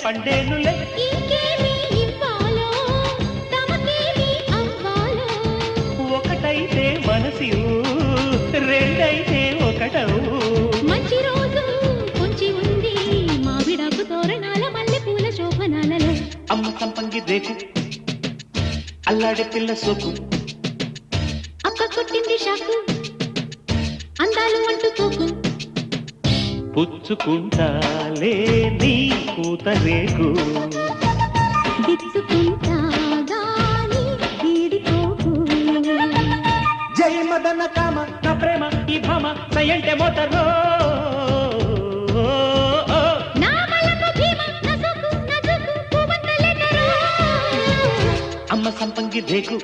పండేనులే. ఇంకేమి ఇవ్వాలో తమకేమి అవ్వాలో. ఒకటైతే మనసి రెండైతే ఒకటవు. మంచి రోజు కొంచి ఉంది మావిడాకు తోరణాల మల్లె పూల శోభనాలలో. అమ్మ సంపంగి రేకు అల్లాడే పిల్ల సోకు. అక్క కొట్టింది షాకు అందాలు అంటుకోకు. పుచ్చుకుంటాలే నీ పూత రేకు. దిచ్చుకుంటా గాని వీడిపోకు. జై మదన కామ నా ప్రేమ ఈ భామ సయంటే మోతరో. నా మలకు భీమ నా సోకు నా జోకు పూవంత లెటరో. అమ్మ సంపంగి రేకు